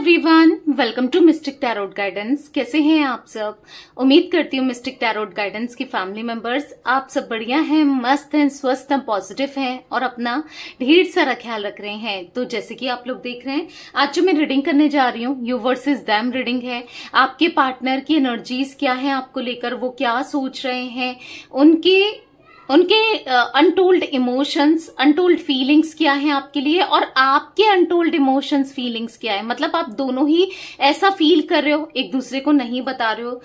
Everyone, welcome to mystic tarot guidance. कैसे हैं आप सब? उम्मीद करती हूँ मिस्टिक टैरोट गाइडेंस की फैमिली मेंबर्स आप सब बढ़िया हैं, मस्त हैं, स्वस्थ हैं, पॉजिटिव हैं और अपना ढेर सारा ख्याल रख रहे हैं। तो जैसे कि आप लोग देख रहे हैं, आज जो मैं रीडिंग करने जा रही हूँ यू वर्सेस देम रीडिंग है। आपके पार्टनर की एनर्जीज क्या है आपको लेकर, वो क्या सोच रहे हैं, उनके अनटोल्ड इमोशंस, अनटोल्ड फीलिंग्स क्या हैं आपके लिए, और आपके अनटोल्ड इमोशंस, फीलिंग्स क्या है। मतलब आप दोनों ही ऐसा फील कर रहे हो, एक दूसरे को नहीं बता रहे हो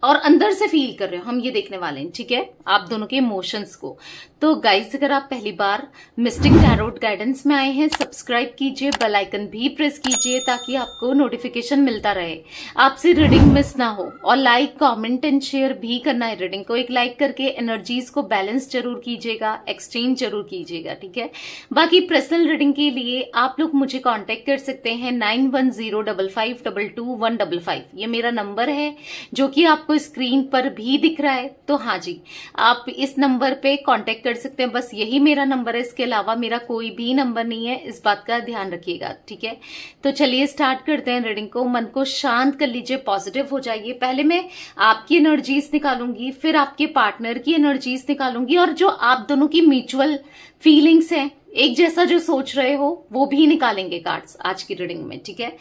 और अंदर से फील कर रहे हो, हम ये देखने वाले हैं। ठीक है, आप दोनों के इमोशंस को। तो गाइस, अगर आप पहली बार मिस्टिक टैरोट गाइडेंस में आए हैं, सब्सक्राइब कीजिए, बेल आइकन भी प्रेस कीजिए ताकि आपको नोटिफिकेशन मिलता रहे, आपसे रीडिंग मिस ना हो। और लाइक, कमेंट एंड शेयर भी करना है। रीडिंग को एक लाइक करके एनर्जीज को बैलेंस जरूर कीजिएगा, एक्सचेंज जरूर कीजिएगा। ठीक है, बाकी पर्सनल रीडिंग के लिए आप लोग मुझे कॉन्टेक्ट कर सकते हैं 9105522155। ये मेरा नंबर है जो कि आपको स्क्रीन पर भी दिख रहा है। तो हाँ जी, आप इस नंबर पे कांटेक्ट कर सकते हैं, बस यही मेरा नंबर है, इसके अलावा मेरा कोई भी नंबर नहीं है, इस बात का ध्यान रखिएगा। ठीक है, तो चलिए स्टार्ट करते हैं रीडिंग को। मन को शांत कर लीजिए, पॉजिटिव हो जाइए। पहले मैं आपकी एनर्जीज निकालूंगी, फिर आपके पार्टनर की एनर्जीज निकालूंगी, और जो आप दोनों की म्यूचुअल फीलिंग्स हैं, एक जैसा जो सोच रहे हो, वो भी निकालेंगे कार्ड्स आज की रीडिंग में। ठीक है,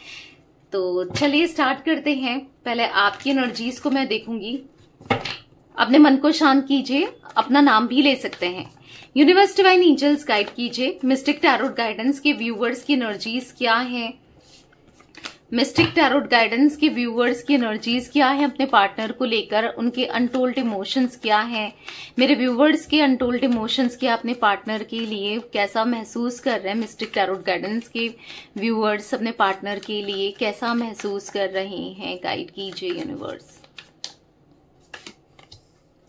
तो चलिए स्टार्ट करते हैं। पहले आपकी एनर्जीज को मैं देखूंगी। अपने मन को शांत कीजिए, अपना नाम भी ले सकते हैं। यूनिवर्स डिवाइन एंजल्स गाइड कीजिए, मिस्टिक टैरोट गाइडेंस के व्यूवर्स की एनर्जीज क्या है। मिस्टिक टैरोट गाइडेंस के व्यूवर्स की एनर्जीज क्या है अपने पार्टनर को लेकर, उनके अनटोल्ड इमोशंस क्या हैं। मेरे व्यूवर्स के अनटोल्ड इमोशंस क्या अपने पार्टनर के लिए, कैसा महसूस कर रहे हैं। मिस्टिक टैरोट गाइडेंस के व्यूवर्स अपने पार्टनर के लिए कैसा महसूस कर रहे हैं, गाइड कीजिए यूनिवर्स।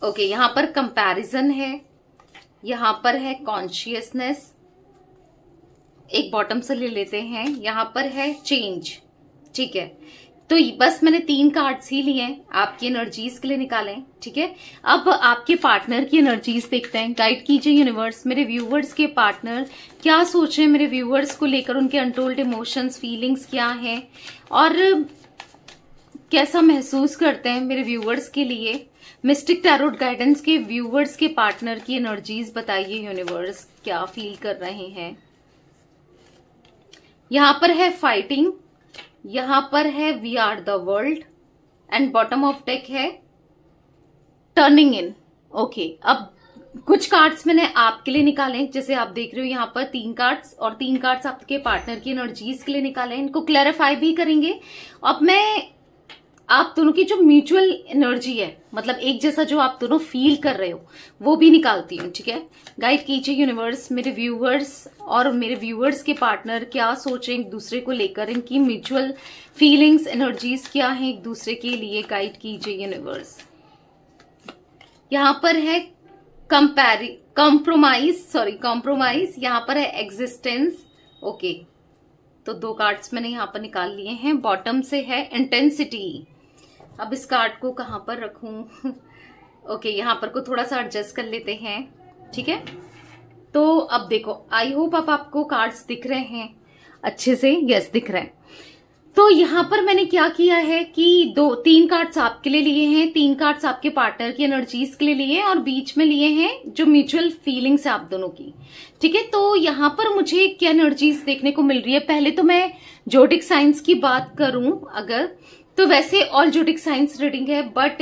ओके, यहां पर कंपैरिजन है, यहां पर है कॉन्शियसनेस, एक बॉटम से ले लेते हैं। यहां पर है चेंज। ठीक है, तो बस मैंने 3 कार्ड्स ही लिए हैं, आपकी एनर्जीज के लिए निकालें। ठीक है, अब आपके पार्टनर की एनर्जीज देखते हैं। गाइड कीजिए यूनिवर्स, मेरे व्यूवर्स के पार्टनर क्या सोच रहे हैं, मेरे व्यूवर्स को लेकर उनके अनटोल्ड इमोशंस, फीलिंग्स क्या है और कैसा महसूस करते हैं मेरे व्यूवर्स के लिए। मिस्टिक टैरोट गाइडेंस के व्यूवर्स के पार्टनर की एनर्जीज बताइए यूनिवर्स, क्या फील कर रहे हैं। यहां पर है फाइटिंग, यहां पर है we are the world, and bottom of deck है टर्निंग इन। ओके, अब कुछ कार्ड्स मैंने आपके लिए निकाले, जैसे आप देख रहे हो यहाँ पर 3 कार्ड्स, और 3 कार्ड्स आपके पार्टनर की एनर्जीज के लिए निकाले। इनको क्लैरिफाई भी करेंगे। अब मैं आप दोनों की जो म्यूचुअल एनर्जी है, मतलब एक जैसा जो आप दोनों फील कर रहे हो, वो भी निकालती हूँ। ठीक है, गाइड कीजिए यूनिवर्स, मेरे व्यूवर्स और मेरे व्यूवर्स के पार्टनर क्या सोच रहे हैं एक दूसरे को लेकर, इनकी म्यूचुअल फीलिंग्स, एनर्जीज क्या है एक दूसरे के लिए। गाइड कीजिए यूनिवर्स। यहां पर है कॉम्प्रोमाइज, यहां पर है एग्जिस्टेंस। ओके, तो 2 कार्ड्स मैंने यहां पर निकाल लिए हैं। बॉटम से है इंटेंसिटी। अब इस कार्ड को कहां पर रखूं? ओके, यहां पर को थोड़ा सा एडजस्ट कर लेते हैं। ठीक है, तो अब देखो, आई होप अब आपको कार्ड्स दिख रहे हैं अच्छे से। यस, दिख रहे हैं। तो यहां पर मैंने क्या किया है कि 3 कार्ड्स आपके लिए लिए हैं, 3 कार्ड्स आपके पार्टनर की एनर्जीज के लिए लिए, और बीच में लिए हैं जो म्यूचुअल फीलिंग्स है आप दोनों की। ठीक है, तो यहां पर मुझे क्या एनर्जीज देखने को मिल रही है। पहले तो मैं जोडिक साइंस की बात करूं अगर, तो वैसे ऑल जोडिक साइंस रीडिंग है, बट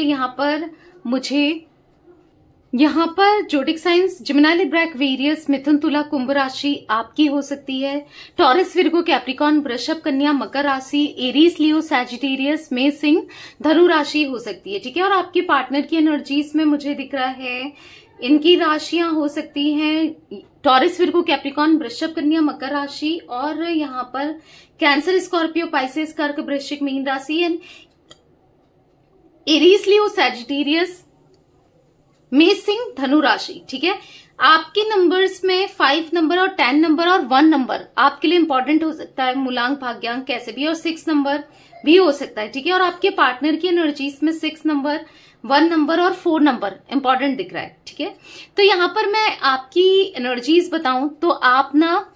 यहां पर zodiac science Gemini, Libra, Aquarius, Mithun, Tula, Kumbh राशि आपकी हो सकती है। टॉरस, विर्गो, कैप्रिकॉर्न, वृषभ, कन्या, मकर राशि, एरीज, लियो, सैजिटेरियस में सिंह, धनु राशि हो सकती है। ठीक है, और आपके पार्टनर की एनर्जीज में मुझे दिख रहा है इनकी राशियां हो सकती हैं टॉरस, विर्गो, कैप्रिकॉर्न, वृषभ, कन्या, मकर राशि, और यहाँ पर कैंसर, स्कॉर्पियो, पाइसेस, कर्क, वृश्चिक, मीन राशि, एंड एरीज, लियो, सैजिटेरियस में सिंह, धनु राशि। ठीक है, आपके नंबर्स में 5 नंबर और 10 नंबर और 1 नंबर आपके लिए इंपॉर्टेंट हो सकता है, मूलांक, भाग्यांक कैसे भी, और 6 नंबर भी हो सकता है। ठीक है, और आपके पार्टनर की एनर्जीज में 6 नंबर, 1 नंबर और 4 नंबर इंपॉर्टेंट दिख रहा है। ठीक है, तो यहां पर मैं आपकी एनर्जीज बताऊं तो आप ना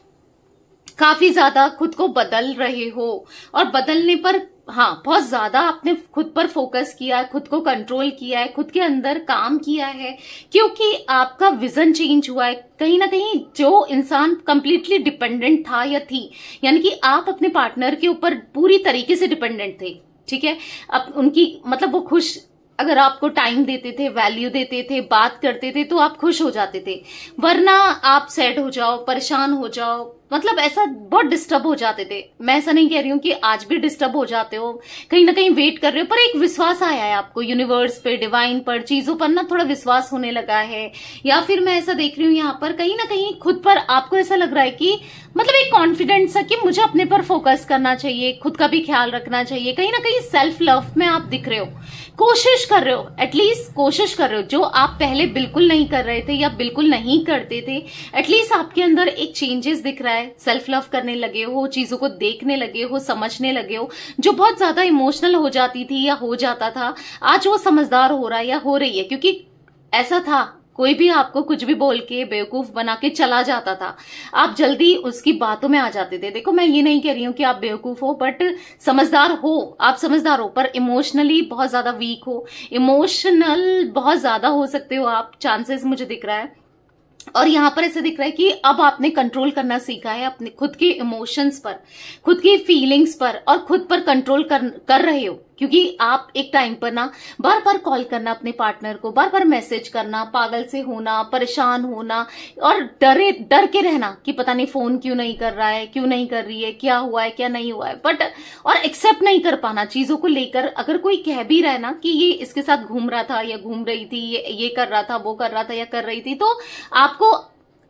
काफी ज्यादा खुद को बदल रहे हो, और बदलने पर हाँ बहुत ज्यादा आपने खुद पर फोकस किया है, खुद को कंट्रोल किया है, खुद के अंदर काम किया है, क्योंकि आपका विजन चेंज हुआ है। कहीं ना कहीं जो इंसान कंप्लीटली डिपेंडेंट था या थी, यानी कि आप अपने पार्टनर के ऊपर पूरी तरीके से डिपेंडेंट थे, ठीक है, अब उनकी मतलब वो खुश, अगर आपको टाइम देते थे, वैल्यू देते थे, बात करते थे, तो आप खुश हो जाते थे, वरना आप सैड हो जाओ, परेशान हो जाओ, मतलब ऐसा बहुत डिस्टर्ब हो जाते थे। मैं ऐसा नहीं कह रही हूं कि आज भी डिस्टर्ब हो जाते हो, कहीं ना कहीं वेट कर रहे हो, पर एक विश्वास आया है आपको यूनिवर्स पे, डिवाइन पर, चीजों पर ना थोड़ा विश्वास होने लगा है। या फिर मैं ऐसा देख रही हूँ यहाँ पर कहीं ना कहीं खुद पर आपको ऐसा लग रहा है कि मतलब एक कॉन्फिडेंस है कि मुझे अपने पर फोकस करना चाहिए, खुद का भी ख्याल रखना चाहिए। कहीं ना कहीं सेल्फ लव में आप दिख रहे हो, कोशिश कर रहे हो, एटलीस्ट कोशिश कर रहे हो, जो आप पहले बिल्कुल नहीं कर रहे थे या बिल्कुल नहीं करते थे, एटलीस्ट आपके अंदर एक चेंजेस दिख रहा है। सेल्फ लव करने लगे हो, चीजों को देखने लगे हो, समझने लगे हो। जो बहुत ज्यादा इमोशनल हो जाती थी या हो जाता था, आज वो समझदार हो रहा है या हो रही है, क्योंकि ऐसा था कोई भी आपको कुछ भी बोल के बेवकूफ बना के चला जाता था, आप जल्दी उसकी बातों में आ जाते थे। देखो मैं ये नहीं कह रही हूं कि आप बेवकूफ हो, बट समझदार हो, आप समझदार हो, पर इमोशनली बहुत ज्यादा वीक हो, इमोशनल बहुत ज्यादा हो सकते हो आप, चांसेस मुझे दिख रहा है। और यहाँ पर ऐसे दिख रहा है कि अब आपने कंट्रोल करना सीखा है अपने खुद के इमोशंस पर, खुद की फीलिंग्स पर, और खुद पर कंट्रोल कर रहे हो। क्योंकि आप एक टाइम पर ना बार बार कॉल करना अपने पार्टनर को, बार बार मैसेज करना, पागल से होना, परेशान होना, और डर के रहना कि पता नहीं फोन क्यों नहीं कर रहा है, क्यों नहीं कर रही है, क्या हुआ है, क्या नहीं हुआ है, बट और एक्सेप्ट नहीं कर पाना चीजों को लेकर। अगर कोई कह भी रहा है ना कि ये इसके साथ घूम रहा था या घूम रही थी, ये कर रहा था, वो कर रहा था या कर रही थी, तो आपको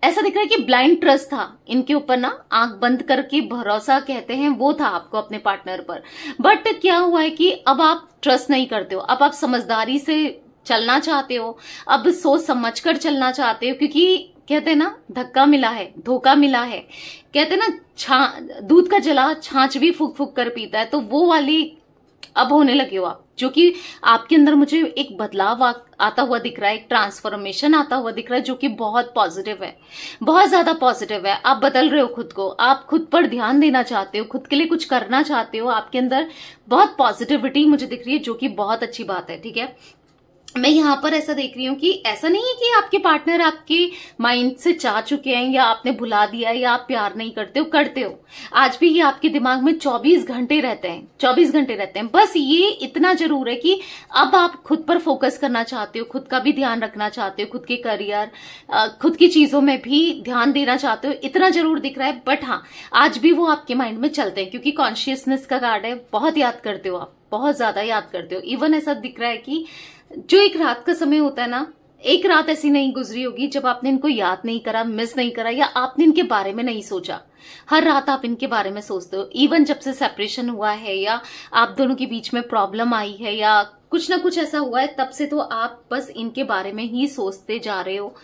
ऐसा दिख रहा है कि ब्लाइंड ट्रस्ट था इनके ऊपर ना, आंख बंद करके भरोसा कहते हैं वो था आपको अपने पार्टनर पर। बट क्या हुआ है कि अब आप ट्रस्ट नहीं करते हो, अब आप समझदारी से चलना चाहते हो, अब सोच समझ कर चलना चाहते हो, क्योंकि कहते हैं ना धक्का मिला है, धोखा मिला है, कहते हैं ना दूध का जला छाछ भी फूक फूक कर पीता है, तो वो वाली अब होने लगे हो आप, जो कि आपके अंदर मुझे एक बदलाव आता हुआ दिख रहा है, एक ट्रांसफॉर्मेशन आता हुआ दिख रहा है, जो कि बहुत पॉजिटिव है, बहुत ज्यादा पॉजिटिव है। आप बदल रहे हो खुद को, आप खुद पर ध्यान देना चाहते हो, खुद के लिए कुछ करना चाहते हो, आपके अंदर बहुत पॉजिटिविटी मुझे दिख रही है, जो कि बहुत अच्छी बात है, ठीक है। मैं यहाँ पर ऐसा देख रही हूँ कि ऐसा नहीं है कि आपके पार्टनर आपके माइंड से जा चुके हैं या आपने भुला दिया है या आप प्यार नहीं करते हो, करते हो। आज भी ये आपके दिमाग में 24 घंटे रहते हैं, 24 घंटे रहते हैं। बस ये इतना जरूर है कि अब आप खुद पर फोकस करना चाहते हो, खुद का भी ध्यान रखना चाहते हो, खुद के करियर, खुद की चीजों में भी ध्यान देना चाहते हो, इतना जरूर दिख रहा है। बट हाँ, आज भी वो आपके माइंड में चलते हैं, क्योंकि कॉन्शियसनेस का कार्ड है, बहुत याद करते हो आप, बहुत ज्यादा याद करते हो। इवन ऐसा दिख रहा है कि जो एक रात का समय होता है ना, एक रात ऐसी नहीं गुजरी होगी जब आपने इनको याद नहीं करा, मिस नहीं करा, या आपने इनके बारे में नहीं सोचा। हर रात आप इनके बारे में सोचते हो। इवन जब से सेपरेशन हुआ है या आप दोनों के बीच में प्रॉब्लम आई है या कुछ ना कुछ ऐसा हुआ है, तब से तो आप बस इनके बारे में ही सोचते जा रहे हो,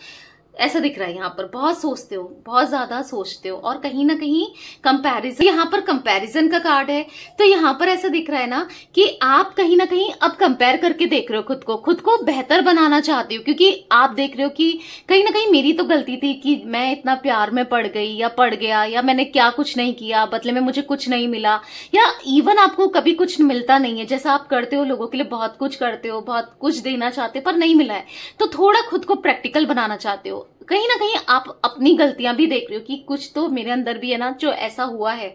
ऐसा दिख रहा है। यहाँ पर बहुत सोचते हो, बहुत ज्यादा सोचते हो, और कहीं ना कहीं कंपैरिजन, यहाँ पर कंपैरिजन का कार्ड है, तो यहाँ पर ऐसा दिख रहा है ना कि आप कहीं ना कहीं अब कंपेयर करके देख रहे हो खुद को बेहतर बनाना चाहते हो, क्योंकि आप देख रहे हो कि कहीं ना कहीं मेरी तो गलती थी कि मैं इतना प्यार में पड़ गई या पड़ गया, या मैंने क्या कुछ नहीं किया, बदले में मुझे कुछ नहीं मिला, या इवन आपको कभी कुछ मिलता नहीं है। जैसा आप करते हो, लोगों के लिए बहुत कुछ करते हो, बहुत कुछ देना चाहते हो, पर नहीं मिला है, तो थोड़ा खुद को प्रैक्टिकल बनाना चाहते हो। कहीं ना कहीं आप अपनी गलतियां भी देख रहे हो कि कुछ तो मेरे अंदर भी है ना जो ऐसा हुआ है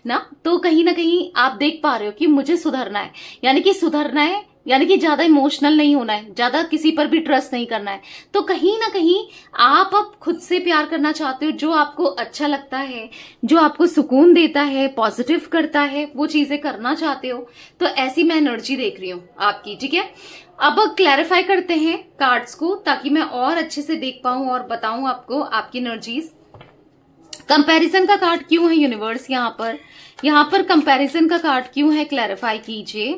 ना, तो कहीं ना कहीं आप देख पा रहे हो कि मुझे सुधरना है, यानी कि सुधरना है, यानी कि ज्यादा इमोशनल नहीं होना है, ज्यादा किसी पर भी ट्रस्ट नहीं करना है। तो कहीं ना कहीं आप अब खुद से प्यार करना चाहते हो, जो आपको अच्छा लगता है, जो आपको सुकून देता है, पॉजिटिव करता है, वो चीजें करना चाहते हो। तो ऐसी मैं एनर्जी देख रही हूँ आपकी, ठीक है। अब क्लैरिफाई करते हैं कार्ड्स को, ताकि मैं और अच्छे से देख पाऊं और बताऊं आपको आपकी एनर्जीज। कंपैरिजन का कार्ड क्यों है यूनिवर्स यहाँ पर कंपैरिजन का कार्ड क्यों है, क्लैरिफाई कीजिए।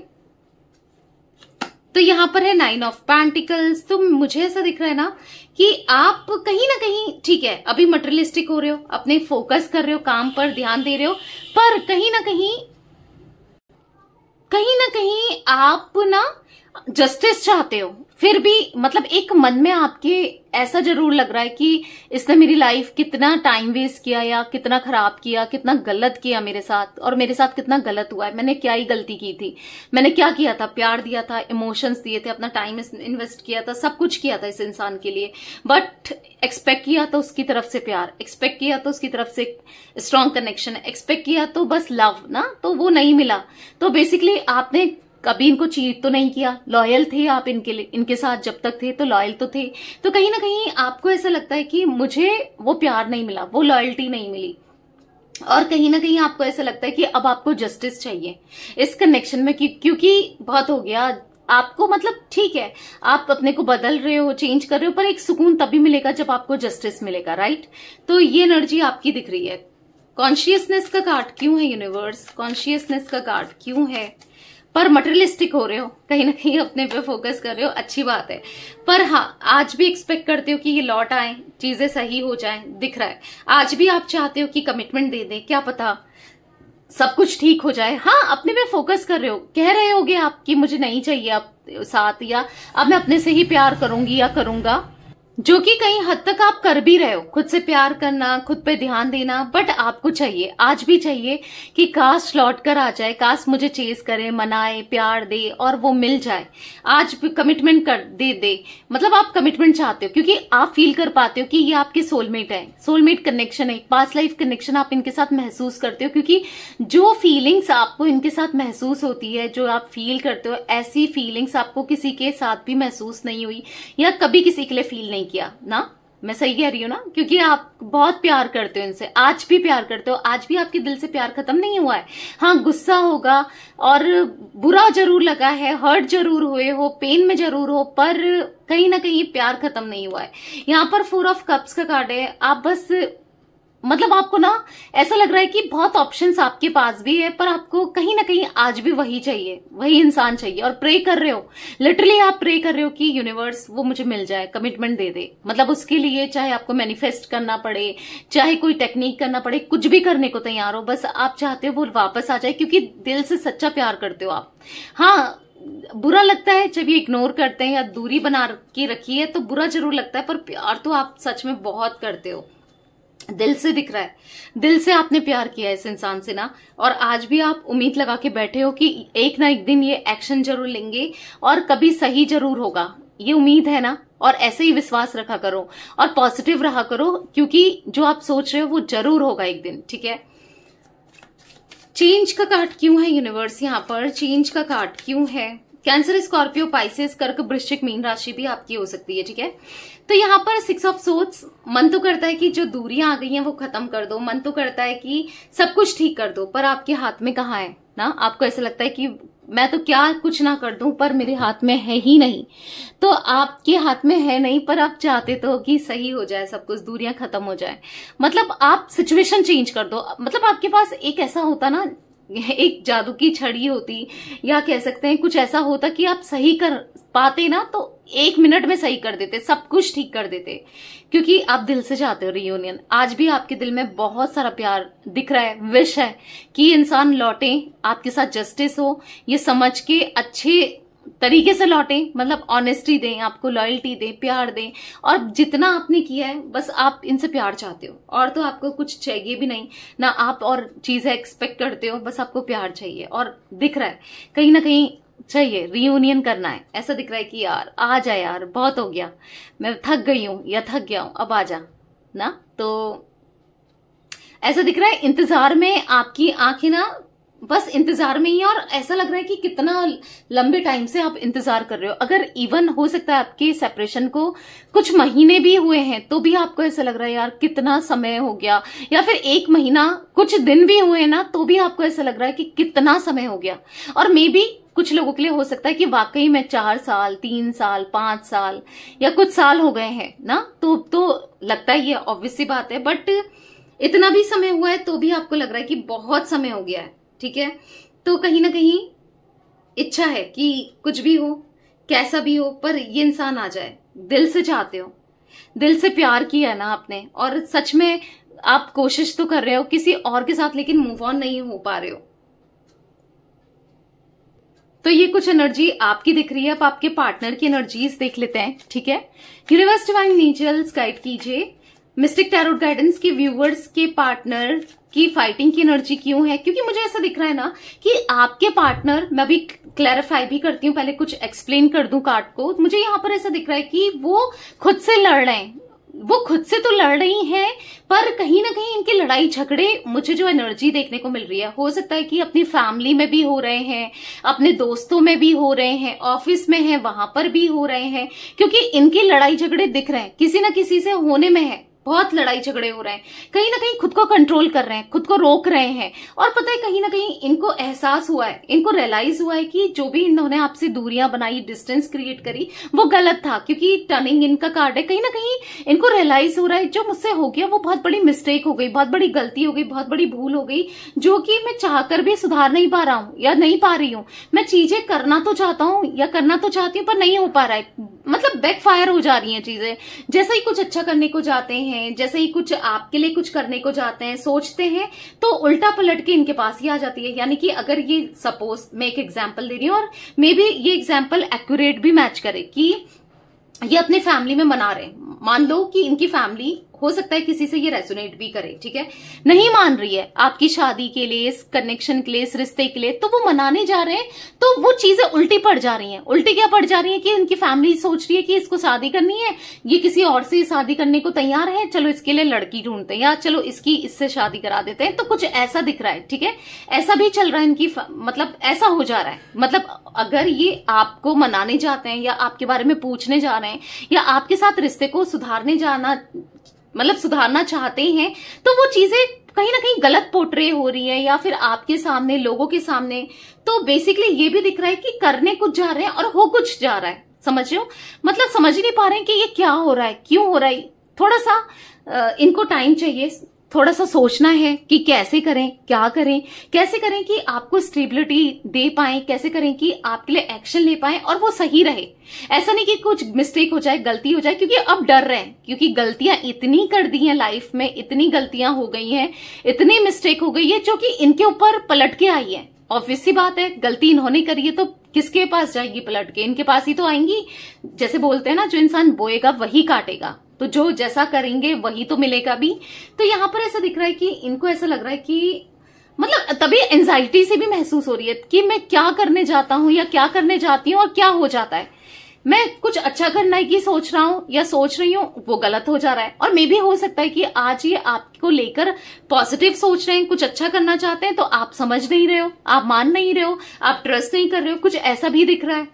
तो यहाँ पर है 9 ऑफ पेंटिकल्स। तो मुझे ऐसा दिख रहा है ना कि आप कहीं ना कहीं, ठीक है, अभी मटेरियलिस्टिक हो रहे हो, अपने फोकस कर रहे हो, काम पर ध्यान दे रहे हो, पर कहीं ना कहीं आप ना जस्टिस चाहते हो, फिर भी मतलब एक मन में आपके ऐसा जरूर लग रहा है कि इसने मेरी लाइफ कितना टाइम वेस्ट किया या कितना खराब किया, कितना गलत किया मेरे साथ, और मेरे साथ कितना गलत हुआ है, मैंने क्या ही गलती की थी, मैंने क्या किया था, प्यार दिया था, इमोशंस दिए थे, अपना टाइम इन्वेस्ट किया था, सब कुछ किया था इस इंसान के लिए, बट एक्सपेक्ट किया तो उसकी तरफ से प्यार, एक्सपेक्ट किया तो उसकी तरफ से स्ट्रॉन्ग कनेक्शन, एक्सपेक्ट किया तो बस लव ना, तो वो नहीं मिला। तो बेसिकली आपने कभी इनको चीट तो नहीं किया, लॉयल थे आप इनके लिए, इनके साथ जब तक थे तो लॉयल तो थे। तो कहीं ना कहीं आपको ऐसा लगता है कि मुझे वो प्यार नहीं मिला, वो लॉयल्टी नहीं मिली, और कहीं ना कहीं आपको ऐसा लगता है कि अब आपको जस्टिस चाहिए इस कनेक्शन में, क्योंकि बहुत हो गया आपको। मतलब ठीक है, आप अपने को बदल रहे हो, चेंज कर रहे हो, पर एक सुकून तभी मिलेगा जब आपको जस्टिस मिलेगा, राइट। तो ये एनर्जी आपकी दिख रही है। कॉन्शियसनेस का कार्ड क्यों है यूनिवर्स, कॉन्शियसनेस का कार्ड क्यों है? पर मटेरियलिस्टिक हो रहे हो, कहीं ना कहीं अपने पे फोकस कर रहे हो, अच्छी बात है, पर हाँ आज भी एक्सपेक्ट करते हो कि ये लौट आए, चीजें सही हो जाएं, दिख रहा है। आज भी आप चाहते हो कि कमिटमेंट दे दें, क्या पता सब कुछ ठीक हो जाए। हाँ अपने पे फोकस कर रहे हो, कह रहे होगे आप कि मुझे नहीं चाहिए अब साथ, या अब मैं अपने से ही प्यार करूंगी या करूंगा, जो कि कहीं हद तक आप कर भी रहे हो, खुद से प्यार करना, खुद पे ध्यान देना, बट आपको चाहिए, आज भी चाहिए कि काश लौट कर आ जाए, काश मुझे चेज करे, मनाए, प्यार दे और वो मिल जाए। आज भी कमिटमेंट कर दे, मतलब आप कमिटमेंट चाहते हो क्योंकि आप फील कर पाते हो कि ये आपके सोलमेट है, सोलमेट कनेक्शन है, पास्ट लाइफ कनेक्शन आप इनके साथ महसूस करते हो, क्योंकि जो फीलिंग्स आपको इनके साथ महसूस होती है, जो आप फील करते हो, ऐसी फीलिंग्स आपको किसी के साथ भी महसूस नहीं हुई या कभी किसी के लिए फील नहीं किया ना। मैं सही कह रही हूँ ना, क्योंकि आप बहुत प्यार करते हो इनसे, आज भी प्यार करते हो, आज भी आपके दिल से प्यार खत्म नहीं हुआ है। हाँ गुस्सा होगा और बुरा जरूर लगा है, हर्ट जरूर हुए हो, पेन में जरूर हो, पर कहीं ना कहीं प्यार खत्म नहीं हुआ है। यहाँ पर 4 ऑफ कप्स का कार्ड है। आप बस मतलब आपको ना ऐसा लग रहा है कि बहुत ऑप्शंस आपके पास भी है, पर आपको कहीं ना कहीं आज भी वही चाहिए, वही इंसान चाहिए, और प्रे कर रहे हो, लिटरली आप प्रे कर रहे हो कि यूनिवर्स वो मुझे मिल जाए, कमिटमेंट दे दे। मतलब उसके लिए चाहे आपको मैनिफेस्ट करना पड़े, चाहे कोई टेक्निक करना पड़े, कुछ भी करने को तैयार हो, बस आप चाहते हो वो वापस आ जाए, क्योंकि दिल से सच्चा प्यार करते हो आप। हाँ बुरा लगता है जब ये इग्नोर करते हैं या दूरी बना के रखी है, तो बुरा जरूर लगता है, पर प्यार तो आप सच में बहुत करते हो, दिल से दिख रहा है, दिल से आपने प्यार किया है इस इंसान से ना। और आज भी आप उम्मीद लगा के बैठे हो कि एक ना एक दिन ये एक्शन जरूर लेंगे और कभी सही जरूर होगा, ये उम्मीद है ना। और ऐसे ही विश्वास रखा करो और पॉजिटिव रहा करो, क्योंकि जो आप सोच रहे हो वो जरूर होगा एक दिन, ठीक है। चेंज का कार्ड क्यों है यूनिवर्स, यहाँ पर चेंज का कार्ड क्यों है? कैंसर, स्कॉर्पियो, पाइसेस, कर्क, वृश्चिक, मीन राशि भी आपकी हो सकती है, ठीक है। तो यहाँ पर 6 ऑफ सोर्ड्स, मन तो करता है कि जो दूरियां आ गई हैं वो खत्म कर दो, मन तो करता है कि सब कुछ ठीक कर दो, पर आपके हाथ में कहाँ है ना। आपको ऐसा लगता है कि मैं तो क्या कुछ ना कर दूं, पर मेरे हाथ में है ही नहीं। तो आपके हाथ में है नहीं, पर आप चाहते तो कि सही हो जाए सब कुछ, दूरियां खत्म हो जाए, मतलब आप सिचुएशन चेंज कर दो। मतलब आपके पास एक ऐसा होता ना, एक जादू की छड़ी होती, या कह सकते हैं कुछ ऐसा होता कि आप सही कर पाते ना, तो 1 मिनट में सही कर देते, सब कुछ ठीक कर देते, क्योंकि आप दिल से चाहते हो रियूनियन। आज भी आपके दिल में बहुत सारा प्यार दिख रहा है, विश है कि इंसान लौटे, आपके साथ जस्टिस हो, ये समझ के अच्छे तरीके से लौटे, मतलब ऑनेस्टी दें, आपको लॉयल्टी दें, प्यार दें, और जितना आपने किया है बस आप इनसे प्यार चाहते हो, और तो आपको कुछ चाहिए भी नहीं ना, आप और चीजें एक्सपेक्ट करते हो, बस आपको प्यार चाहिए। और दिख रहा है कहीं ना कहीं चाहिए, रियूनियन करना है, ऐसा दिख रहा है कि यार आ जा यार, बहुत हो गया, मैं थक गई हूं या थक गया हूं, अब आ जा ना। तो ऐसा दिख रहा है, इंतजार में आपकी आंखें ना बस इंतजार में ही है, और ऐसा लग रहा है कि कितना लंबे टाइम से आप इंतजार कर रहे हो। अगर इवन हो सकता है आपके सेपरेशन को कुछ महीने भी हुए हैं, तो भी आपको ऐसा लग रहा है यार कितना समय हो गया, या फिर 1 महीना, कुछ दिन भी हुए ना, तो भी आपको ऐसा लग रहा है कि कितना समय हो गया। और मे बी कुछ लोगों के लिए हो सकता है कि वाकई में 4 साल, 3 साल, 5 साल या कुछ साल हो गए हैं ना, तो लगता ही है, ऑब्वियस सी बात है। बट इतना भी समय हुआ है तो भी आपको लग रहा है कि बहुत समय हो गया है, ठीक है। तो कहीं ना कहीं इच्छा है कि कुछ भी हो, कैसा भी हो, पर ये इंसान आ जाए, दिल से चाहते हो, दिल से प्यार किया है ना आपने, और सच में आप कोशिश तो कर रहे हो किसी और के साथ, लेकिन मूव ऑन नहीं हो पा रहे हो। तो ये कुछ एनर्जी आपकी दिख रही है। अब आपके पार्टनर की एनर्जीज देख लेते हैं, ठीक है। यूनिवर्स डिवाइन एंजल्स गाइड कीजिए मिस्टिक टैरोट गाइडेंस के व्यूअर्स के पार्टनर की फाइटिंग की एनर्जी क्यों है, क्योंकि मुझे ऐसा दिख रहा है ना कि आपके पार्टनर, मैं अभी क्लैरिफाई भी करती हूँ, पहले कुछ एक्सप्लेन कर दूं कार्ड को। मुझे यहाँ पर ऐसा दिख रहा है कि वो खुद से लड़ रहे हैं, वो खुद से तो लड़ रही हैं, पर कहीं ना कहीं इनके लड़ाई झगड़े मुझे जो एनर्जी देखने को मिल रही है, हो सकता है कि अपनी फैमिली में भी हो रहे हैं, अपने दोस्तों में भी हो रहे हैं, ऑफिस में हैं वहां पर भी हो रहे हैं, क्योंकि इनकी लड़ाई झगड़े दिख रहे हैं, किसी ना किसी से होने में है, बहुत लड़ाई झगड़े हो रहे हैं, कहीं ना कहीं खुद को कंट्रोल कर रहे हैं, खुद को रोक रहे हैं। और पता है कहीं ना कहीं इनको एहसास हुआ है, इनको रियलाइज हुआ है कि जो भी इन्होंने आपसे दूरियां बनाई, डिस्टेंस क्रिएट करी, वो गलत था, क्योंकि टर्निंग इनका कार्ड है। कहीं ना कहीं इनको रियलाइज हो रहा है जो मुझसे हो गया वो बहुत बड़ी मिस्टेक हो गई, बहुत बड़ी गलती हो गई, बहुत बड़ी भूल हो गई, जो कि मैं चाहकर भी सुधार नहीं पा रहा हूं या नहीं पा रही हूं। मैं चीजें करना तो चाहता हूं या करना तो चाहती हूँ, पर नहीं हो पा रहा है, मतलब बैकफायर हो जा रही हैं चीजें। जैसे ही कुछ अच्छा करने को जाते हैं, जैसे ही कुछ आपके लिए कुछ करने को जाते हैं, सोचते हैं, तो उल्टा पलट के इनके पास ही आ जाती है। यानी कि अगर ये सपोज, मैं एक एग्जांपल दे रही हूँ और मे बी ये एग्जांपल एक्यूरेट भी मैच करे, कि ये अपने फैमिली में मना रहे हैं, मान लो कि इनकी फैमिली हो सकता है किसी से ये रेजोनेट भी करे, ठीक है, नहीं मान रही है आपकी शादी के लिए, इस कनेक्शन के लिए, इस रिश्ते के लिए, तो वो मनाने जा रहे हैं, तो वो चीजें उल्टी पड़ जा रही हैं। उल्टी क्या पड़ जा रही है कि उनकी फैमिली सोच रही है कि इसको शादी करनी है, ये किसी और से शादी करने को तैयार है, चलो इसके लिए लड़की ढूंढते हैं, या चलो इसकी इससे शादी करा देते हैं। तो कुछ ऐसा दिख रहा है, ठीक है, ऐसा भी चल रहा है इनकी, मतलब ऐसा हो जा रहा है। मतलब अगर ये आपको मनाने जाते हैं या आपके बारे में पूछने जा रहे हैं या आपके साथ रिश्ते को सुधारने जाना, मतलब सुधारना चाहते हैं, तो वो चीजें कहीं ना कहीं गलत पोर्ट्रे हो रही है, या फिर आपके सामने, लोगों के सामने। तो बेसिकली ये भी दिख रहा है कि करने कुछ जा रहे हैं और हो कुछ जा रहा है, समझ रहे हो, मतलब समझ नहीं पा रहे हैं कि ये क्या हो रहा है, क्यों हो रहा है। थोड़ा सा इनको टाइम चाहिए, थोड़ा सा सोचना है कि कैसे करें, क्या करें, कैसे करें कि आपको स्टेबिलिटी दे पाए, कैसे करें कि आपके लिए एक्शन ले पाए और वो सही रहे। ऐसा नहीं कि कुछ मिस्टेक हो जाए, गलती हो जाए, क्योंकि अब डर रहे हैं, क्योंकि गलतियां इतनी कर दी हैं लाइफ में, इतनी गलतियां हो गई हैं, इतनी मिस्टेक हो गई है जो कि इनके ऊपर पलट के आई है। ऑब्वियस सी बात है, गलती इन्होंने करी है तो किसके पास जाएगी पलट के, इनके पास ही तो आएंगी। जैसे बोलते हैं ना, जो इंसान बोएगा वही काटेगा, तो जो जैसा करेंगे वही तो मिलेगा भी। तो यहाँ पर ऐसा दिख रहा है कि इनको ऐसा लग रहा है कि मतलब तभी एंजाइटी से भी महसूस हो रही है कि मैं क्या करने जाता हूं या क्या करने जाती हूँ और क्या हो जाता है। मैं कुछ अच्छा करने की सोच रहा हूं या सोच रही हूं, वो गलत हो जा रहा है। और मे भी हो सकता है कि आज ये आपको लेकर पॉजिटिव सोच रहे हैं, कुछ अच्छा करना चाहते हैं, तो आप समझ नहीं रहे हो, आप मान नहीं रहे हो, आप ट्रस्ट नहीं कर रहे हो, कुछ ऐसा भी दिख रहा है।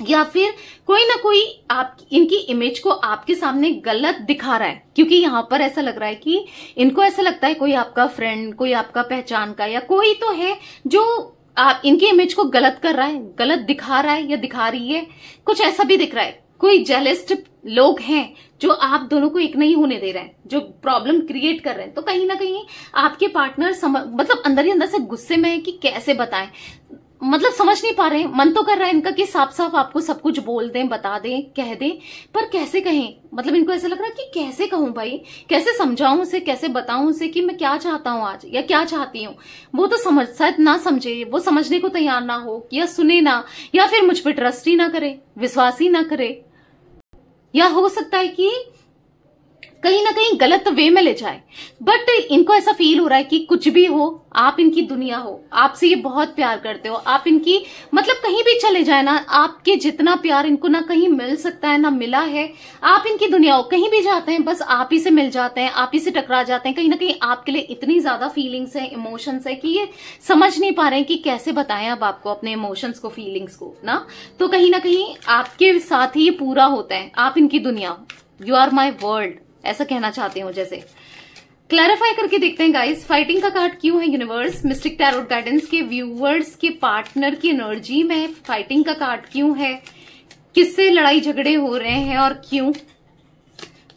या फिर कोई ना कोई आप इनकी इमेज को आपके सामने गलत दिखा रहा है, क्योंकि यहां पर ऐसा लग रहा है कि इनको ऐसा लगता है कोई आपका फ्रेंड, कोई आपका पहचान का या कोई तो है जो आप इनकी इमेज को गलत कर रहा है, गलत दिखा रहा है या दिखा रही है, कुछ ऐसा भी दिख रहा है। कोई जेलस्ट लोग हैं जो आप दोनों को एक नहीं होने दे रहे हैं, जो प्रॉब्लम क्रिएट कर रहे हैं। तो कहीं ना कहीं आपके पार्टनर मतलब अंदर ही अंदर से गुस्से में है कि कैसे बताएं, मतलब समझ नहीं पा रहे हैं। मन तो कर रहा है इनका कि साफ साफ आपको सब कुछ बोल दें, बता दें, कह दें, पर कैसे कहें। मतलब इनको ऐसा लग रहा है कि कैसे कहूं भाई, कैसे समझाऊं उसे, कैसे बताऊं उसे कि मैं क्या चाहता हूं आज या क्या चाहती हूं। वो तो समझ, शायद ना समझे, वो समझने को तैयार ना हो, या सुने ना, या फिर मुझ पर ट्रस्ट ही ना करे, विश्वास ही ना करे, या हो सकता है कि कहीं ना कहीं गलत वे में ले जाए। बट इनको ऐसा फील हो रहा है कि कुछ भी हो, आप इनकी दुनिया हो, आपसे ये बहुत प्यार करते हो, आप इनकी, मतलब कहीं भी चले जाए ना, आपके जितना प्यार इनको ना कहीं मिल सकता है ना मिला है। आप इनकी दुनिया हो, कहीं भी जाते हैं बस आप ही से मिल जाते हैं, आप ही से टकरा जाते हैं। कहीं ना कहीं आपके लिए इतनी ज्यादा फीलिंग्स है, इमोशंस है कि ये समझ नहीं पा रहे हैं कि कैसे बताएं अब आपको अपने इमोशंस को, फीलिंग्स को ना। तो कहीं ना कहीं आपके साथ ही ये पूरा होता है, आप इनकी दुनिया, यू आर माई वर्ल्ड, ऐसा कहना चाहते हो। जैसे क्लैरिफाई करके देखते हैं गाइस, फाइटिंग का कार्ड क्यों है यूनिवर्स मिस्टिक टैरोट गाइडेंस के व्यूअर्स के पार्टनर की एनर्जी में। फाइटिंग का कार्ड क्यों है, किससे लड़ाई झगड़े हो रहे हैं और क्यों।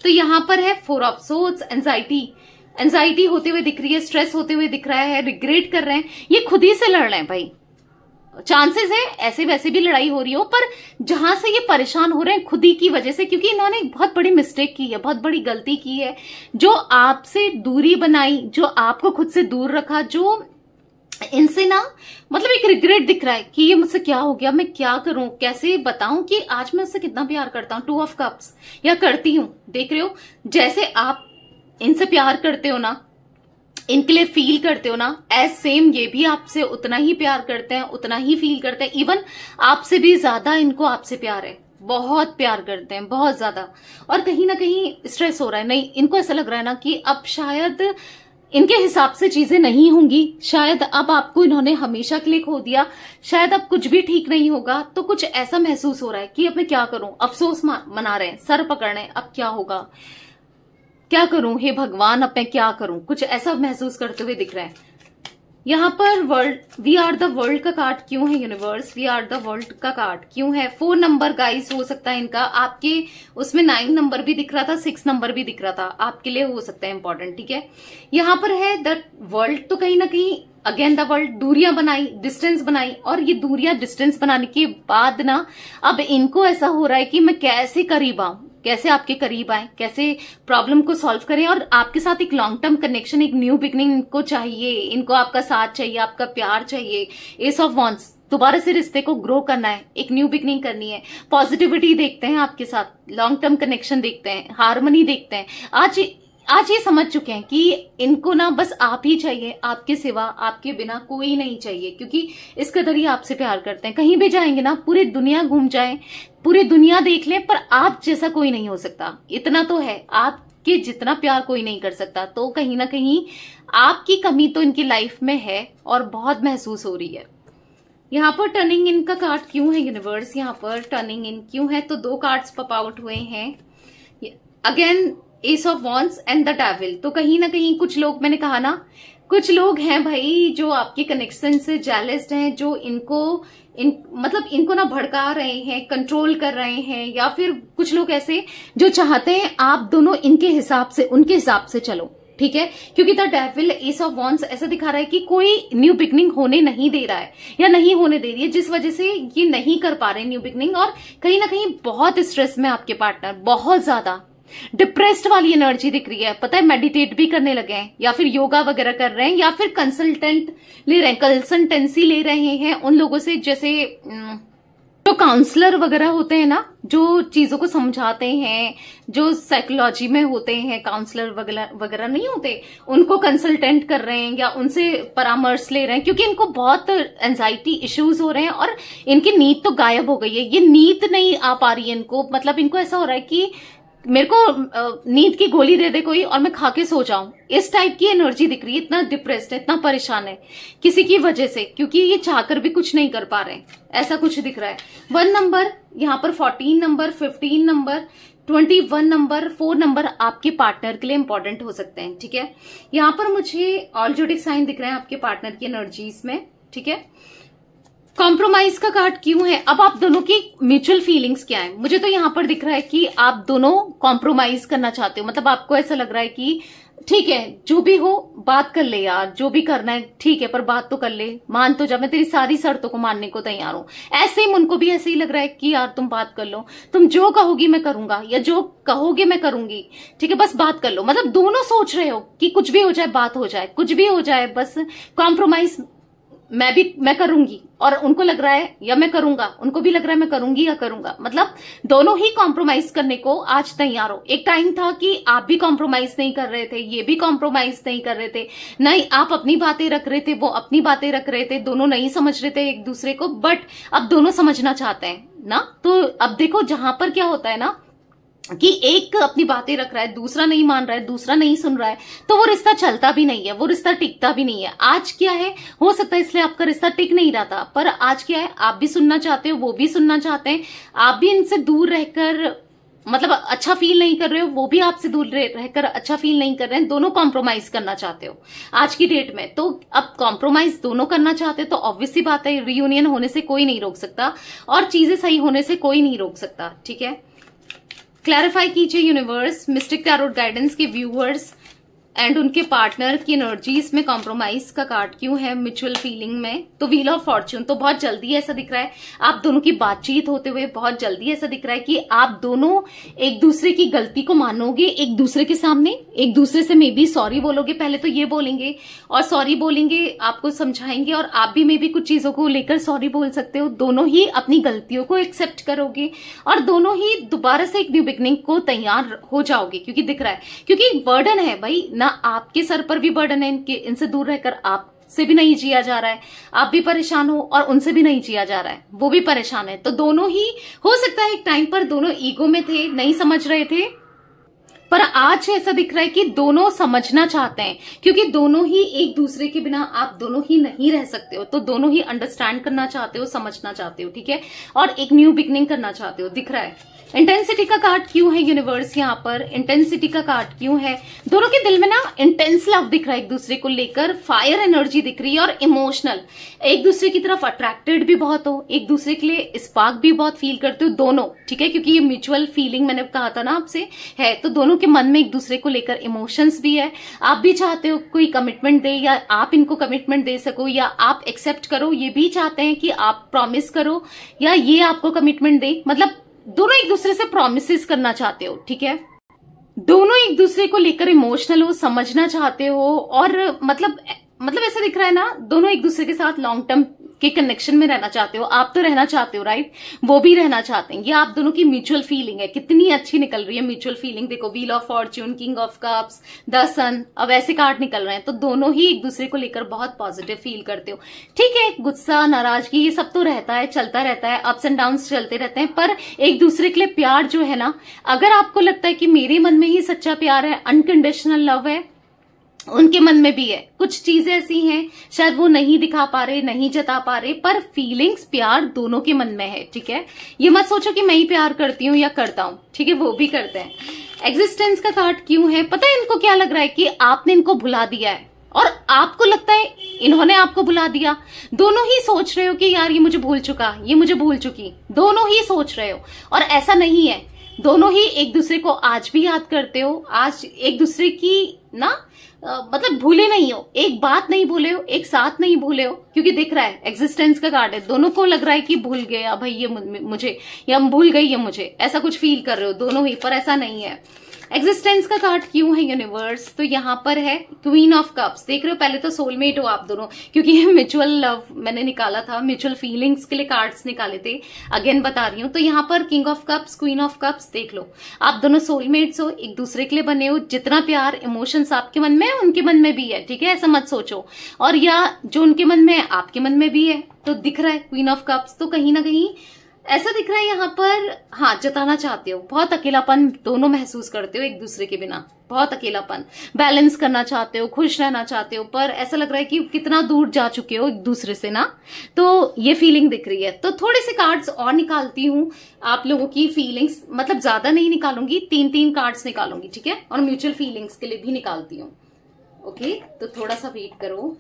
तो यहां पर है 4 ऑफ सोर्ड्स, एंजाइटी होते हुए दिख रही है, स्ट्रेस होते हुए दिख रहा है, रिग्रेट कर रहे हैं, ये खुद ही से लड़ रहे हैं भाई। चांसेस है ऐसे वैसे भी लड़ाई हो रही हो, पर जहां से ये परेशान हो रहे हैं खुद ही की वजह से, क्योंकि इन्होंने एक बहुत बड़ी मिस्टेक की है, बहुत बड़ी गलती की है, जो आपसे दूरी बनाई, जो आपको खुद से दूर रखा, जो इनसे ना मतलब एक रिग्रेट दिख रहा है कि ये मुझसे क्या हो गया, मैं क्या करूं, कैसे बताऊं कि आज मैं उससे कितना प्यार करता हूं, 2 ऑफ कप्स, या करती हूं। देख रहे हो जैसे आप इनसे प्यार करते हो ना, इनके लिए फील करते हो ना, एज सेम ये भी आपसे उतना ही प्यार करते हैं, उतना ही फील करते हैं, इवन आपसे भी ज्यादा इनको आपसे प्यार है, बहुत प्यार करते हैं, बहुत ज्यादा। और कहीं ना कहीं स्ट्रेस हो रहा है, नहीं इनको ऐसा लग रहा है ना कि अब शायद इनके हिसाब से चीजें नहीं होंगी, शायद अब आपको इन्होंने हमेशा के लिए खो दिया, शायद अब कुछ भी ठीक नहीं होगा। तो कुछ ऐसा महसूस हो रहा है कि अब मैं क्या करूं, अफसोस मना रहे हैं, सर पकड़ रहे हैं, अब क्या होगा, क्या करूं, हे भगवान अब मैं क्या करूं, कुछ ऐसा महसूस करते हुए दिख रहे हैं। यहाँ पर world, we are the world का कार्ड क्यों है universe, we are the world का कार्ड क्यों है। 4 नंबर गाइस हो सकता है इनका, आपके उसमें 9 नंबर भी दिख रहा था, 6 नंबर भी दिख रहा था, आपके लिए हो सकता है इंपॉर्टेंट, ठीक है। यहाँ पर है द वर्ल्ड, तो कहीं ना कहीं अगेन द वर्ल्ड, दूरियां बनाई, डिस्टेंस बनाई, और ये दूरियां डिस्टेंस बनाने के बाद ना अब इनको ऐसा हो रहा है कि मैं कैसे करीब आऊं, कैसे आपके करीब आए, कैसे प्रॉब्लम को सॉल्व करें, और आपके साथ एक लॉन्ग टर्म कनेक्शन, एक न्यू बिगनिंग इनको चाहिए, इनको आपका साथ चाहिए, आपका प्यार चाहिए। एस ऑफ वॉन्ड्स, दोबारा से रिश्ते को ग्रो करना है, एक न्यू बिगनिंग करनी है, पॉजिटिविटी देखते हैं आपके साथ, लॉन्ग टर्म कनेक्शन देखते हैं, हार्मनी देखते हैं। आज ये समझ चुके हैं कि इनको ना बस आप ही चाहिए, आपके सिवा, आपके बिना कोई नहीं चाहिए, क्योंकि इस कदर ही आपसे प्यार करते हैं। कहीं भी जाएंगे ना, पूरी दुनिया घूम जाए, पूरी दुनिया देख ले, पर आप जैसा कोई नहीं हो सकता, इतना तो है, आपके जितना प्यार कोई नहीं कर सकता। तो कहीं ना कहीं आपकी कमी तो इनकी लाइफ में है और बहुत महसूस हो रही है। यहाँ पर टर्निंग इन का कार्ड क्यों है यूनिवर्स, यहाँ पर टर्निंग इन क्यों है, तो 2 कार्ड्स पॉप आउट हुए हैं again, S of wands and the devil. तो कहीं ना कहीं कुछ लोग, मैंने कहा ना, कुछ लोग हैं भाई जो आपके कनेक्शन से जेलस्ड हैं, जो मतलब इनको ना भड़का रहे हैं, कंट्रोल कर रहे हैं, या फिर कुछ लोग ऐसे जो चाहते हैं आप दोनों इनके हिसाब से, उनके हिसाब से चलो, ठीक है। क्योंकि the devil, S of wands ऐसा दिखा रहा है कि कोई न्यू बिगनिंग होने नहीं दे रहा है, या नहीं होने दे रही है, जिस वजह से ये नहीं कर पा रहे न्यू बिगनिंग। और कहीं ना कहीं बहुत स्ट्रेस में आपके पार्टनर, बहुत ज्यादा डिप्रेस्ड वाली एनर्जी दिख रही है, पता है, मेडिटेट भी करने लगे हैं, या फिर योगा वगैरह कर रहे हैं, या फिर कंसल्टेंट ले रहे हैं, कंसल्टेंसी ले रहे हैं उन लोगों से, जैसे जो काउंसलर वगैरह होते हैं ना, जो चीजों को समझाते हैं, जो साइकोलॉजी में होते हैं, काउंसलर वगैरह नहीं होते, उनको कंसल्टेंट कर रहे हैं या उनसे परामर्श ले रहे हैं, क्योंकि इनको बहुत एंजाइटी इश्यूज हो रहे हैं और इनकी नींद तो गायब हो गई है, ये नींद नहीं आ पा रही है इनको। मतलब इनको ऐसा हो रहा है कि मेरे को नींद की गोली दे दे कोई और मैं खा के सो जाऊं, इस टाइप की एनर्जी दिख रही है। इतना डिप्रेस्ड है, इतना परेशान है किसी की वजह से, क्योंकि ये चाहकर भी कुछ नहीं कर पा रहे, ऐसा कुछ दिख रहा है। 1 नंबर, यहाँ पर 14 नंबर, 15 नंबर, 21 नंबर, 4 नंबर आपके पार्टनर के लिए इंपॉर्टेंट हो सकते हैं, ठीक है। यहाँ पर मुझे ऑल ज़ोडिएक साइन दिख रहे हैं आपके पार्टनर की एनर्जीज में, ठीक है। कॉम्प्रोमाइज का कार्ड क्यों है, अब आप दोनों की म्यूचुअल फीलिंग्स क्या है, मुझे तो यहाँ पर दिख रहा है कि आप दोनों कॉम्प्रोमाइज करना चाहते हो। मतलब आपको ऐसा लग रहा है कि ठीक है, जो भी हो बात कर ले यार, जो भी करना है ठीक है, पर बात तो कर ले, मान तो जा, मैं तेरी सारी शर्तों को मानने को तैयार हूं। ऐसे ही उनको भी ऐसे ही लग रहा है कि यार तुम बात कर लो, तुम जो कहोगी मैं करूंगा, या जो कहोगे मैं करूंगी, ठीक है, बस बात कर लो। मतलब दोनों सोच रहे हो कि कुछ भी हो जाए, बात हो जाए, कुछ भी हो जाए, बस कॉम्प्रोमाइज मैं करूंगी, और उनको लग रहा है या मैं करूंगा, उनको भी लग रहा है मैं करूंगी या करूंगा। मतलब दोनों ही कॉम्प्रोमाइज करने को आज तैयार हो। एक टाइम था कि आप भी कॉम्प्रोमाइज नहीं कर रहे थे, ये भी कॉम्प्रोमाइज नहीं कर रहे थे, नहीं आप अपनी बातें रख रहे थे, वो अपनी बातें रख रहे थे, दोनों नहीं समझ रहे थे एक दूसरे को, बट अब दोनों समझना चाहते हैं ना। तो अब देखो जहां पर क्या होता है ना कि एक अपनी बातें रख रहा है, दूसरा नहीं मान रहा है, दूसरा नहीं सुन रहा है, तो वो रिश्ता चलता भी नहीं है, वो रिश्ता टिकता भी नहीं है। आज क्या है, हो सकता है इसलिए आपका रिश्ता टिक नहीं रहा था, पर आज क्या है, आप भी सुनना चाहते हो, वो भी सुनना चाहते हैं, आप भी इनसे दूर रहकर मतलब अच्छा फील नहीं कर रहे हो, वो भी आपसे दूर रहकर अच्छा फील नहीं कर रहे हैं, दोनों कॉम्प्रोमाइज करना चाहते हो आज की डेट में। तो अब कॉम्प्रोमाइज दोनों करना चाहते हो तो ऑब्वियस सी बात है, रियूनियन होने से कोई नहीं रोक सकता और चीजें सही होने से कोई नहीं रोक सकता, ठीक है। क्लैरिफाई कीजिए यूनिवर्स, मिस्टिक टैरोट गाइडेंस के व्यूअर्स एंड उनके पार्टनर की एनर्जीज में कॉम्प्रोमाइज का कार्ड क्यों है म्यूचुअल फीलिंग में? तो व्हील ऑफ फॉर्च्यून। तो बहुत जल्दी ऐसा दिख रहा है आप दोनों की बातचीत होते हुए, बहुत जल्दी ऐसा दिख रहा है कि आप दोनों एक दूसरे की गलती को मानोगे एक दूसरे के सामने, एक दूसरे से मे बी सॉरी बोलोगे, पहले तो ये बोलेंगे और सॉरी बोलेंगे, आपको समझाएंगे और आप भी मे बी कुछ चीजों को लेकर सॉरी बोल सकते हो। दोनों ही अपनी गलतियों को एक्सेप्ट करोगे और दोनों ही दोबारा से एक न्यू बिगनिंग को तैयार हो जाओगे, क्योंकि दिख रहा है, क्योंकि बर्डन है भाई ना, आपके सर पर भी बर्डन है, इनसे दूर रहकर आप से भी नहीं जिया जा रहा है, आप भी परेशान हो और उनसे भी नहीं जिया जा रहा है, वो भी परेशान है। तो दोनों ही हो सकता है एक टाइम पर दोनों ईगो में थे, नहीं समझ रहे थे, पर आज ऐसा दिख रहा है कि दोनों समझना चाहते हैं, क्योंकि दोनों ही एक दूसरे के बिना आप दोनों ही नहीं रह सकते हो। तो दोनों ही अंडरस्टैंड करना चाहते हो, समझना चाहते हो, ठीक है, और एक न्यू बिगनिंग करना चाहते हो, दिख रहा है। इंटेंसिटी का कार्ड क्यों है यूनिवर्स यहाँ पर? इंटेंसिटी का कार्ड क्यों है? दोनों के दिल में ना इंटेंस लव दिख रहा है एक दूसरे को लेकर, फायर एनर्जी दिख रही है और इमोशनल, एक दूसरे की तरफ अट्रैक्टेड भी बहुत हो, एक दूसरे के लिए स्पार्क भी बहुत फील करते हो दोनों, ठीक है, क्योंकि ये म्यूचुअल फीलिंग मैंने कहा था ना आपसे है। तो दोनों के मन में एक दूसरे को लेकर इमोशंस भी है, आप भी चाहते हो कोई कमिटमेंट दे या आप इनको कमिटमेंट दे सको या आप एक्सेप्ट करो, ये भी चाहते हैं कि आप प्रॉमिस करो या ये आपको कमिटमेंट दे, मतलब दोनों एक दूसरे से प्रॉमिसेस करना चाहते हो, ठीक है, दोनों एक दूसरे को लेकर इमोशनल हो, समझना चाहते हो और मतलब ऐसा दिख रहा है ना, दोनों एक दूसरे के साथ लॉन्ग टर्म के कनेक्शन में रहना चाहते हो। आप तो रहना चाहते हो राइट, वो भी रहना चाहते हैं, ये आप दोनों की म्यूचुअल फीलिंग है। कितनी अच्छी निकल रही है म्यूचुअल फीलिंग, देखो wheel of fortune, king of cups, the sun, अब ऐसे कार्ड निकल रहे हैं। तो दोनों ही एक दूसरे को लेकर बहुत पॉजिटिव फील करते हो, ठीक है। गुस्सा, नाराजगी, ये सब तो रहता है, चलता रहता है, अप्स एंड डाउन्स चलते रहते हैं, पर एक दूसरे के लिए प्यार जो है ना, अगर आपको लगता है कि मेरे मन में ही सच्चा प्यार है, अनकंडीशनल लव है, उनके मन में भी है। कुछ चीजें ऐसी हैं शायद वो नहीं दिखा पा रहे, नहीं जता पा रहे, पर फीलिंग्स, प्यार दोनों के मन में है, ठीक है। ये मत सोचो कि मैं ही प्यार करती हूँ या करता हूँ, ठीक है, वो भी करते हैं। एग्जिस्टेंस का कार्ड क्यों है? पता है इनको क्या लग रहा है कि आपने इनको भुला दिया है और आपको लगता है इन्होंने आपको भुला दिया। दोनों ही सोच रहे हो कि यार ये मुझे भूल चुका, ये मुझे भूल चुकी, दोनों ही सोच रहे हो, और ऐसा नहीं है। दोनों ही एक दूसरे को आज भी याद करते हो, आज एक दूसरे की ना मतलब भूले नहीं हो, एक बात नहीं भूले हो, एक साथ नहीं भूले हो, क्योंकि दिख रहा है एग्जिस्टेंस का कार्ड है। दोनों को लग रहा है कि भूल गया भाई ये मुझे, या भूल गई ये मुझे, ऐसा कुछ फील कर रहे हो दोनों ही, पर ऐसा नहीं है। एग्जिस्टेंस का कार्ड क्यों है यूनिवर्स? तो यहाँ पर है क्वीन ऑफ कप्स, देख रहे हो, पहले तो सोलमेट हो आप दोनों, क्योंकि ये म्यूचुअल लव मैंने निकाला था, म्यूचुअल फीलिंग्स के लिए कार्ड्स निकाले थे, अगेन बता रही हूँ। तो यहाँ पर king of cups, queen of cups, देख लो आप दोनों सोलमेट्स हो, एक दूसरे के लिए बने हो। जितना प्यार, इमोशंस आपके मन में है उनके मन में भी है, ठीक है, ऐसा मत सोचो, और या जो उनके मन में है आपके मन में भी है। तो दिख रहा है क्वीन ऑफ कप्स, तो कहीं ना कहीं ऐसा दिख रहा है यहाँ पर, हाँ, जताना चाहते हो, बहुत अकेलापन दोनों महसूस करते हो एक दूसरे के बिना, बहुत अकेलापन, बैलेंस करना चाहते हो, खुश रहना चाहते हो, पर ऐसा लग रहा है कि कितना दूर जा चुके हो एक दूसरे से ना, तो ये फीलिंग दिख रही है। तो थोड़े से कार्ड्स और निकालती हूँ आप लोगों की फीलिंग्स, मतलब ज्यादा नहीं निकालूंगी, 3 कार्ड्स निकालूंगी, ठीक है, और म्यूचुअल फीलिंग्स के लिए भी निकालती हूँ। ओके, तो थोड़ा सा वेट करो,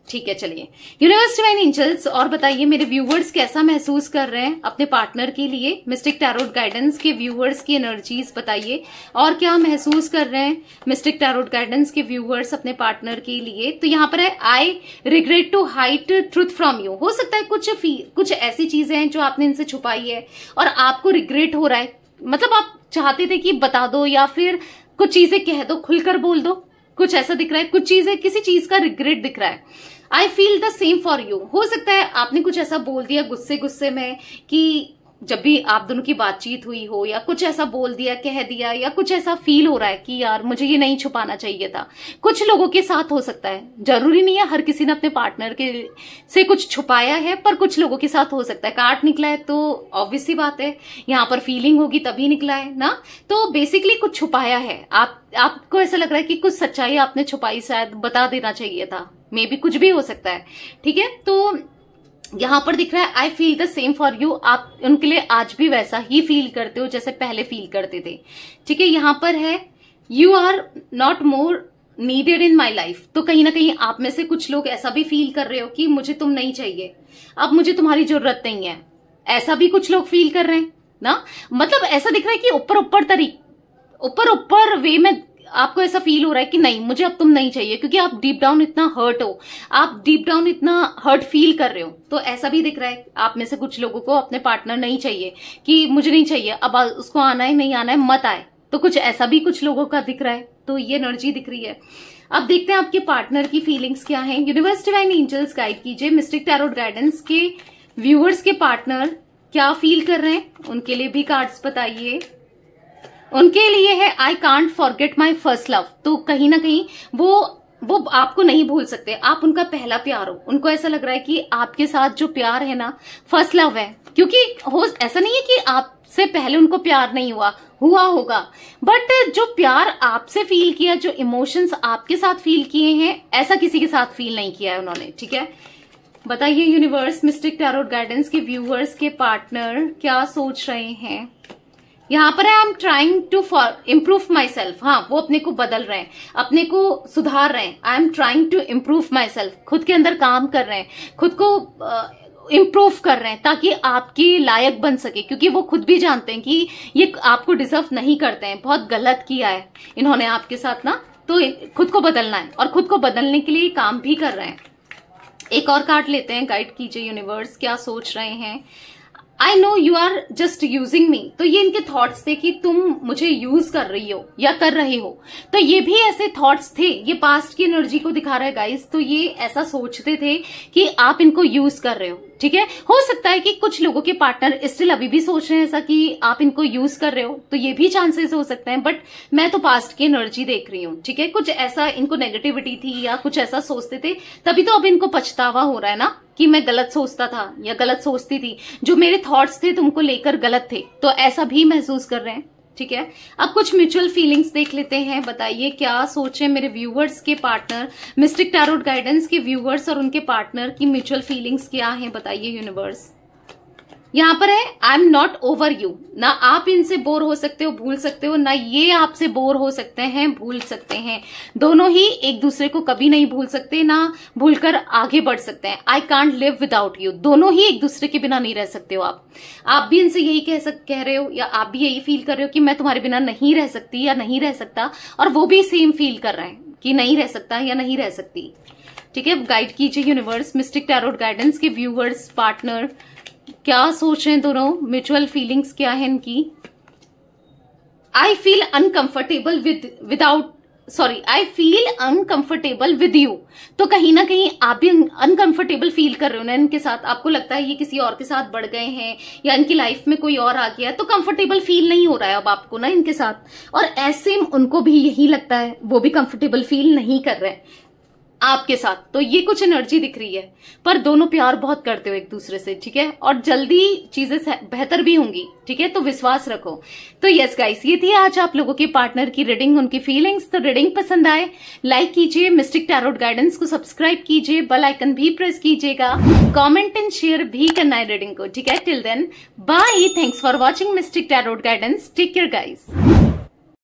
ठीक है। चलिए यूनिवर्स, डिवाइन एंजल्स, और बताइए मेरे व्यूवर्स कैसा महसूस कर रहे हैं अपने पार्टनर के लिए। मिस्टिक टैरोट गाइडेंस के व्यूवर्स की एनर्जीज बताइए, और क्या महसूस कर रहे हैं मिस्टिक टैरोट गाइडेंस के व्यूवर्स अपने पार्टनर के लिए। तो यहाँ पर है I regret to hide truth from you. हो सकता है कुछ ऐसी चीजें हैं जो आपने इनसे छुपाई है और आपको रिग्रेट हो रहा है, मतलब आप चाहते थे कि बता दो या फिर कुछ चीजें कह दो, खुलकर बोल दो, कुछ ऐसा दिख रहा है, कुछ चीजें, किसी चीज का रिग्रेट दिख रहा है। I feel the same for you. हो सकता है आपने कुछ ऐसा बोल दिया गुस्से में कि जब भी आप दोनों की बातचीत हुई हो, या कुछ ऐसा बोल दिया, कह दिया, या कुछ ऐसा फील हो रहा है कि यार मुझे ये नहीं छुपाना चाहिए था। कुछ लोगों के साथ हो सकता है, जरूरी नहीं है हर किसी ने अपने पार्टनर के से कुछ छुपाया है, पर कुछ लोगों के साथ हो सकता है। कार्ड निकला है तो ऑब्वियस सी बात है, यहाँ पर फीलिंग होगी तभी निकला है ना। तो बेसिकली कुछ छुपाया है, आपको ऐसा लग रहा है कि कुछ सच्चाई आपने छुपाई, शायद बता देना चाहिए था, मे बी कुछ भी हो सकता है, ठीक है। तो यहां पर दिख रहा है I feel the same for you, आप उनके लिए आज भी वैसा ही फील करते हो जैसे पहले फील करते थे, ठीक है। यहां पर है you are not more needed in my life. तो कहीं ना कहीं आप में से कुछ लोग ऐसा भी फील कर रहे हो कि मुझे तुम नहीं चाहिए, अब मुझे तुम्हारी जरूरत नहीं है, ऐसा भी कुछ लोग फील कर रहे हैं ना। मतलब ऐसा दिख रहा है कि ऊपर वे में आपको ऐसा फील हो रहा है कि नहीं, मुझे अब तुम नहीं चाहिए, क्योंकि आप डीप डाउन इतना हर्ट हो, आप डीप डाउन इतना हर्ट फील कर रहे हो। तो ऐसा भी दिख रहा है आप में से कुछ लोगों को अपने पार्टनर नहीं चाहिए, कि मुझे नहीं चाहिए, अब उसको आना है, नहीं आना है, मत आए। तो कुछ ऐसा भी कुछ लोगों का दिख रहा है। तो ये एनर्जी दिख रही है। अब देखते हैं आपके पार्टनर की फीलिंग्स क्या है। यूनिवर्स डिवाइन एंजल्स गाइड कीजिए मिस्टिक टैरोट गाइडेंस के व्यूअर्स के पार्टनर क्या फील कर रहे हैं, उनके लिए भी कार्ड्स बताइए। उनके लिए है I can't forget my first love. तो कहीं ना कहीं वो आपको नहीं भूल सकते, आप उनका पहला प्यार हो। उनको ऐसा लग रहा है कि आपके साथ जो प्यार है ना, फर्स्ट लव है। क्योंकि ऐसा नहीं है कि आपसे पहले उनको प्यार नहीं हुआ होगा, बट जो प्यार आपसे फील किया, जो इमोशंस आपके साथ फील किए हैं, ऐसा किसी के साथ फील नहीं किया है उन्होंने। ठीक है, बताइए यूनिवर्स मिस्टिक टैरोट गाइडेंस के व्यूअर्स के पार्टनर क्या सोच रहे हैं। यहाँ पर I am trying to improve myself. हाँ, वो अपने को बदल रहे हैं, अपने को सुधार रहे हैं। I am trying to improve myself, खुद के अंदर काम कर रहे हैं, खुद को इम्प्रूव कर रहे हैं ताकि आपके लायक बन सके। क्योंकि वो खुद भी जानते हैं कि ये आपको डिजर्व नहीं करते हैं, बहुत गलत किया है इन्होंने आपके साथ ना। तो खुद को बदलना है और खुद को बदलने के लिए काम भी कर रहे हैं। एक और कार्ड लेते हैं, गाइड कीजिए यूनिवर्स क्या सोच रहे हैं। I know you are just using me. तो ये इनके थॉट्स थे कि तुम मुझे यूज कर रही हो या कर रहे हो। तो ये भी ऐसे थॉट्स थे, ये पास्ट की एनर्जी को दिखा रहा है गाइस। तो ये ऐसा सोचते थे कि आप इनको यूज कर रहे हो। ठीक है, हो सकता है कि कुछ लोगों के पार्टनर स्टिल अभी भी सोच रहे हैं ऐसा कि आप इनको यूज कर रहे हो। तो ये भी चांसेस हो सकते हैं, बट मैं तो पास्ट की एनर्जी देख रही हूँ। ठीक है, कुछ ऐसा इनको नेगेटिविटी थी या कुछ ऐसा सोचते थे, तभी तो अब इनको पछतावा हो रहा है ना कि मैं गलत सोचता था या गलत सोचती थी, जो मेरे थॉट्स थे तुमको लेकर गलत थे। तो ऐसा भी महसूस कर रहे हैं। ठीक है, अब कुछ म्यूचुअल फीलिंग्स देख लेते हैं। बताइए क्या सोचे मेरे व्यूअर्स के पार्टनर, मिस्टिक टैरोट गाइडेंस के व्यूअर्स और उनके पार्टनर की म्यूचुअल फीलिंग्स क्या है, बताइए यूनिवर्स। यहाँ पर है I am not over you. ना आप इनसे बोर हो सकते हो, भूल सकते हो, ना ये आपसे बोर हो सकते हैं, भूल सकते हैं। दोनों ही एक दूसरे को कभी नहीं भूल सकते, ना भूलकर आगे बढ़ सकते हैं। I can't live without you. दोनों ही एक दूसरे के बिना नहीं रह सकते हो आप भी इनसे यही कह रहे हो, या आप भी यही फील कर रहे हो कि मैं तुम्हारे बिना नहीं रह सकती या नहीं रह सकता, और वो भी सेम फील कर रहे हैं कि नहीं रह सकता या नहीं रह सकती। ठीक है, गाइड कीजिए यूनिवर्स मिस्टिक टैरोट गाइडेंस के व्यूअर्स पार्टनर क्या सोच रहे हैं दोनों, म्यूचुअल फीलिंग्स क्या है इनकी। I feel uncomfortable I feel uncomfortable with you. तो कहीं ना कहीं आप भी अनकंफर्टेबल फील कर रहे हो ना इनके साथ। आपको लगता है ये किसी और के साथ बढ़ गए हैं या इनकी लाइफ में कोई और आ गया है, तो कंफर्टेबल फील नहीं हो रहा है अब आपको ना इनके साथ। और ऐसे उनको भी यही लगता है, वो भी कंफर्टेबल फील नहीं कर रहे हैं आपके साथ। तो ये कुछ एनर्जी दिख रही है, पर दोनों प्यार बहुत करते हो एक दूसरे से। ठीक है, और जल्दी चीजें बेहतर भी होंगी। ठीक है, तो विश्वास रखो। तो यस गाइस, ये थी आज आप लोगों के पार्टनर की रीडिंग, उनकी फीलिंग्स। तो रीडिंग पसंद आए लाइक कीजिए, मिस्टिक टैरोट गाइडेंस को सब्सक्राइब कीजिए, बेल आइकन भी प्रेस कीजिएगा, कमेंट एंड शेयर भी करना है रीडिंग को। ठीक है, till then bye, thanks for watching mystic tarot guidance, take care guys.